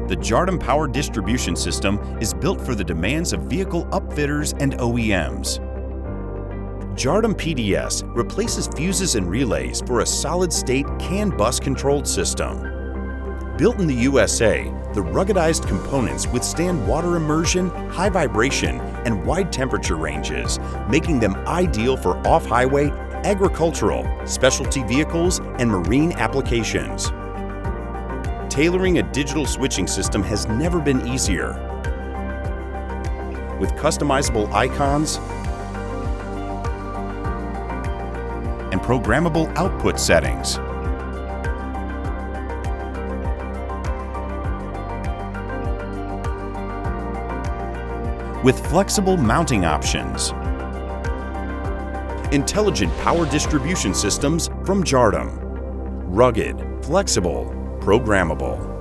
The Jardum Power Distribution System is built for the demands of vehicle upfitters and OEMs. Jardum PDS replaces fuses and relays for a solid-state CAN bus-controlled system. Built in the USA, the ruggedized components withstand water immersion, high vibration, and wide temperature ranges, making them ideal for off-highway, agricultural, specialty vehicles, and marine applications. Tailoring a digital switching system has never been easier. With customizable icons and programmable output settings. With flexible mounting options. Intelligent power distribution systems from Jardum. Rugged, flexible, programmable.